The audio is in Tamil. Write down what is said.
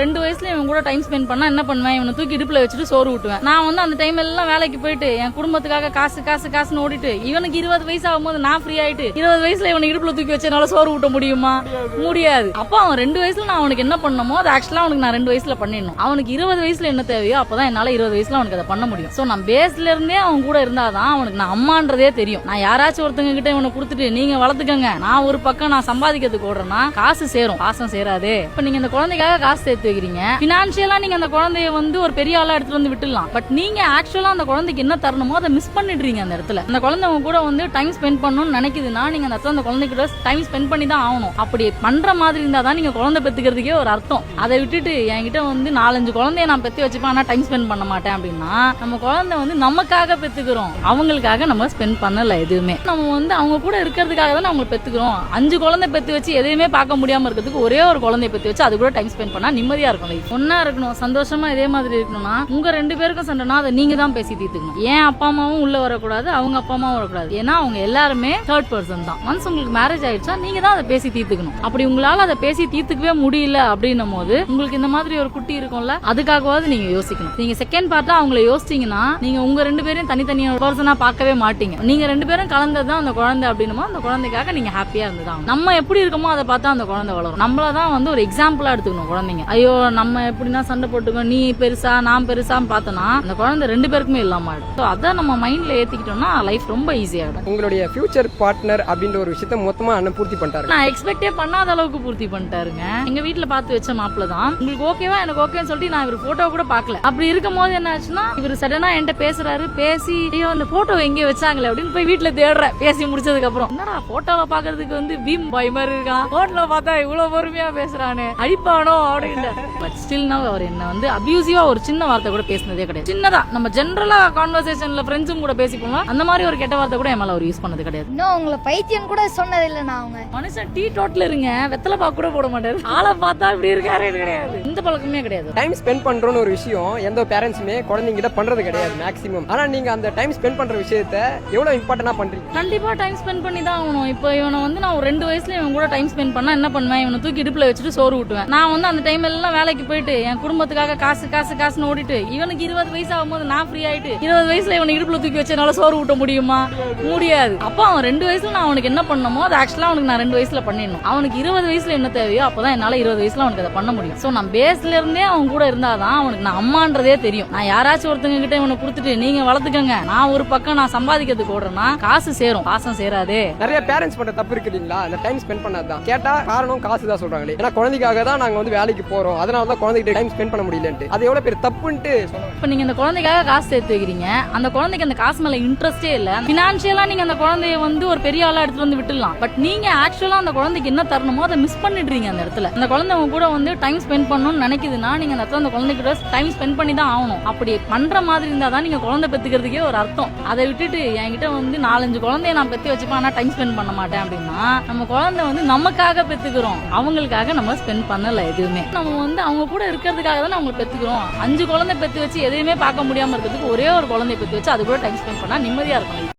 2 வயசுல இவன் கூட டைம் ஸ்பெண்ட் பண்ணா என்ன பண்ணுவேன், இவனை தூக்கி இடுப்புல வச்சுட்டு சோறு ஊட்டுவேன். நான் வந்து அந்த டைம் எல்லாம் வேலைக்கு போயிட்டு என் குடும்பத்துக்காக காசு காசு காசுன்னு ஓடிட்டு இவனுக்கு 20 வயசு ஆகும்போது நான் ஃப்ரீ ஆயிட்டு 20 வயசுல இவனை இடுப்புல தூக்கி வச்சனால சோறு ஊட்ட முடியுமா? முடியாது. அப்ப அவன் 2 வயசுல நான் அவனுக்கு என்ன பண்ணமோ அது ஆக்சுவலா அவனுக்கு நான் 2 வயசுல பண்ணிடணும். அவனுக்கு 20 வயசுல என்ன தேவையோ அப்பதான் என்னால 20 வயசுல அவனுக்கு அதை பண்ண முடியும். சோ நான் பேஸ்ல இருந்தே அவன் கூட இருந்தாதான் அவனுக்கு நான் அம்மான்றதே தெரியும். நான் யாராச்சும் ஒருத்தங்க கிட்ட இவனை கொடுத்துட்டு நீங்க வளர்த்துக்கங்க, நான் ஒரு பக்கம் நான் சம்பாதிக்கிறதுக்கு ஓடுறேன்னா காசு சேரும், பாசம் சேராது. இப்ப நீங்க இந்த குழந்தைக்காக காசு சேர்த்து வைக்கிறீங்க, பினான்சியலா நீங்க அந்த குழந்தைய வந்து ஒரு பெரிய ஆளா எடுத்துட்டு வந்து விட்டுலாம். பட் நீங்க ஆக்சுவலா அந்த குழந்தைக்கு என்ன தரணுமோ அதை மிஸ் பண்ணிடுறீங்க. அந்த இடத்துல அந்த குழந்தை உங்க கூட வந்து டைம் ஸ்பெண்ட் பண்ணணும்னு நினைக்குதுன்னா நீங்க அந்த இடத்துல அந்த குழந்தைகிட்ட டைம் ஸ்பெண்ட் பண்ணி தான் ஆகணும். அப்படி பண்ற மாதிரி இருந்தா தான் நீங்க குழந்தை பெத்துக்கிறதுக்கே ஒரு அர்த்தம். அதை விட்டுட்டு என்கிட்ட வந்து 4-5 குழந்தைய நான் பெத்து வச்சுப்பேன் ஆனா டைம் ஸ்பெண்ட் பண்ண மாட்டேன் அப்படின்னா நம்ம குழந்தை வந்து நமக்காக பெத்துக்கிறோம், அவங்களுக்காக நம்ம ஸ்பெண்ட் பண்ணல. எதுவுமே நம்ம வந்து அவங்க கூட இருக்கிறதுக்காக தான் அவங்க பெத்துக்கிறோம். 5 குழந்தை பெத்து வச்சு எதையுமே பார்க்க முடியாம இருக்கிறதுக்கு ஒரே ஒரு குழந்தைய பெத்து வச்சு அது கூட டைம் ஸ்பெண்ட் பண்ணா நிம்மதியா இருக்கும். ஒன்னா இருக்கணும், சந்தோஷமா இதே மாதிரி இருக்கணும்னா உங்க 2 பேருக்கும் சண்டைனா அதை நீங்க தான் பேசி தீர்த்துக்கணும். ஏன் அப்பா அம்மாவும் உள்ள வரக்கூடாது, அவங்க அப்பா அம்மாவும் வரக்கூடாது. ஏன்னா அவங்க எல்லாருமே தேர்ட் பர்சன் தான். ஒன்ஸ் உங்களுக்கு மேரேஜ் ஆயிடுச்சா நீங்க தான் அதை பேசி தீர்த்துக்கணும். அப்படி உங்களால அதை பேசி தீர்த்துக்கவே முடியல அப்படின்னும் போது உங்களுக்கு இந்த மாதிரி ஒரு குட்டி இருக்கும்ல, அதுக்காகவாவது நீங்க யோசிக்கணும். நீங்க செகண்ட் பார்ட்டா அவங்களை யோசிச்சீங்கன்னா நீங்க உங்க 2 பேரும் தனித்தனியா பர்சனா பார்க்கவே மாட்டீங்க. நீங்க 2 பேரும் கலந்ததுதான் அந்த குழந்தை அப்படின்னும் அந்த குழந்தைக்காக நீங்க ஹாப்பியா இருந்துதான். நம்ம எப்படி இருக்கமோ அதை பார்த்தா அந்த குழந்தை வளரும். நம்மளதான் வந்து ஒரு எக்ஸாம்பிளா எடுத்துக்கணும். குழந்தைங்க ஐயோ நம்ம எப்படின்னா சண்டை போட்டுக்கோ, நீ பெருசா நான் பெருசான்னு பார்த்தோம்னா அந்த குழந்தை 2 பேருக்குமே இல்லாம ஆயிடும். அதை நம்ம மைண்ட்ல ஏத்திக்கிட்டோம்னா லைஃப் ரொம்ப ஈஸியாயிடும். உங்களுடைய ஃபியூச்சர் பார்ட்னர் அப்படின்ற ஒரு விஷயத்த மொத்தமா அண்ணன் பூர்த்தி பண்ணிட்டாரு. நான் எக்ஸ்பெக்டே பண்ணாத அளவுக்கு பூர்த்தி பண்ணிட்டாருங்க. எங்க வீட்டுல பார்த்து வச்ச மாப்பிள்ள தான். உங்களுக்கு ஓகேவா எனக்கு ஓகேன்னு சொல்லிட்டு நான் இவர் போட்டோ கூட பாக்கல. அப்படி இருக்கும் போது என்ன ஆச்சுன்னா இவர் சடனா என்கிட்ட பேசுறாரு. பேசி ஐயோ அந்த போட்டோ எங்க வச்சாங்களே அப்படின்னு போய் வீட்டுல தேடுறேன். பேசி முடிச்சதுக்கு அப்புறம் என்னடா போட்டோவை பாக்குறதுக்கு வந்து பீம் பாய் மாதிரி இருக்கான், போட்டோல பார்த்தா இவ்வளவு பொறுமையா பேசுறானு, அடிப்பானோ அப்படின்னு. பட் ஸ்டில் நவ் அவர் என்ன வந்து அபியூசிவா ஒரு சின்ன வார்த்தை கூட பேசினதே கிடையாது. சின்னதா நம்ம ஜெனரலா கான்வர்சேஷன்ல ஃப்ரெண்ட்ஸும் கூட பேசிப்போம், அந்த மாதிரி ஒரு கெட்ட வார்த்தை கூட என் மேல அவர் யூஸ் பண்ணது கிடையாது. இன்னும் உங்களை பைத்தியம் கூட சொன்னது இல்ல. நான் அவங்க மனுஷன் டீ டோட்டல் இருங்க, வெத்தலை பாக்கு கூட போட மாட்டாரு. ஆளை பார்த்தா இப்படி இருக்காரு கிடையாது. இந்த பழக்கமே கிடையாது. டைம் ஸ்பெண்ட் பண்றோம்னு ஒரு விஷயம் எந்த பேரண்ட்ஸுமே குழந்தைங்கிட்ட பண்றது கிடையாது மேக்ஸிமம். ஆனா நீங்க அந்த டைம் ஸ்பெண்ட் பண்ற விஷயத்த எவ்வளவு இம்பார்ட்டன்டா பண்றீங்க? கண்டிப்பா டைம் ஸ்பெண்ட் பண்ணி தான் ஆகணும். இப்போ இவனை வந்து நான் ஒரு 2 வயசுல இவன் கூட டைம் ஸ்பெண்ட் பண்ணா என்ன பண்ணுவேன், இவனை தூக்கி இடுப்புல வச்சுட்டு சோறு ஊட்டுவேன். நான் வந்து அந்த டைம் எல்லாம் வேலைக்கு போயிட்டு என் குடும்பத்துக்காக காசு காசு காசுன்னு ஓடிட்டு இவனுக்கு 20 வயசு ஆகும்போது நான் ஃப்ரீ ஆயிட்டு 20 வயசுல இவனை இடுப்புல தூக்கி வச்சனால சோறு ஊட்ட முடியுமா? முடியாது. அப்ப அவன் 2 வயசுல நான் அவனுக்கு என்ன பண்ணமோ அது ஆக்சுவலா அவனுக்கு நான் 2 வயசுல பண்ணிடணும். அவனுக்கு 20 வயசுல என்ன தேவையோ அப்பதான் என்னால 20 வயசுல அவனுக்கு அதை பண்ண முடியும். சோ நான் பேஸ்ல இருந்தே அவன் கூட இருந்தாதான் அவனுக்கு நான் அம்மான்றதே தெரியும். நான் யாராச்சும் ஒருத்தங்க கிட்ட இவனை கொடுத்துட்டு நீங்க வளர்த்துக்கங்க, நான் ஒரு பக்கம் நான் சம்பாதிக்கிறதுக்கு ஓடுறேன்னா காசு சேரும், பாசம் சேராது. நிறைய பேரண்ட்ஸ் பண்ற தப்பு இருக்குங்களா, அந்த டைம் ஸ்பெண்ட் பண்ணாதான். கேட்டா காரணம் காசு தான் சொல்றாங்களே. ஏன்னா குழந்தைக்காக தான் நாங்க வந்து வேலைக்கு போறோம், அதனால தான் குழந்தைகிட்ட டைம் ஸ்பெண்ட் பண்ண முடியலன்ட்டு. அது எவ்வளவு பேர் தப்புன்ட்டு சொல்லுவாங்க. இப்ப நீங்க இந்த குழந்தைக்காக காசு சேர்த்து வைக்கிறீங்க, அந்த குழந்தைக்கு அந்த காசு மேல இன்ட்ரெஸ்டே இல்ல. பினான்சியலா நீங்க அந்த குழந்தைய வந்து ஒரு பெரிய ஆளா எடுத்துட்டு வந்து விட்டுலாம். பட் நீங்க ஆக்சுவலா அந்த குழந்தைக்கு என்ன தரணுமோ அதை மிஸ் பண்ணிடுறீங்க. அந்த இடத்துல அந்த குழந்தை உங்க கூட வந்து டைம் ஸ்பெண்ட் பண்ணணும்னு நினைக்குதுன்னா நீங்க அந்த இடத்துல அந்த குழந்தைகிட்ட டைம் ஸ்பெண்ட் பண்ணி தான் ஆகணும். அப்படி பண்ற மாதிரி இருந்தா தான் நீங்க குழந்தை பெத்துக்கிறதுக்கே ஒரு அர்த்தம். அதை விட்டுட்டு என்கிட்ட வந்து 4-5 குழந்தைய நான் பெத்து வச்சுப்பேன் ஆனா டைம் ஸ்பெண்ட் பண்ண மாட்டேன் அப்படின்னா நம்ம குழந்தை வந்து நமக்காக பெத்துக்கிறோம், அவங்களுக்காக நம்ம ஸ்பெண்ட் பண்ணல. எதுவுமே நம்ம வந்து அவங்க கூட இருக்கிறதுக்காக தான் அவங்க பெத்துக்கிறோம். 5 குழந்தை பெத்து வச்சு எதையுமே பார்க்க முடியாம இருக்கிறதுக்கு ஒரே ஒரு குழந்தைய பெத்து வச்சு அது கூட டைம் ஸ்பெண்ட் பண்ணா நிம்மதியா இருக்கும்.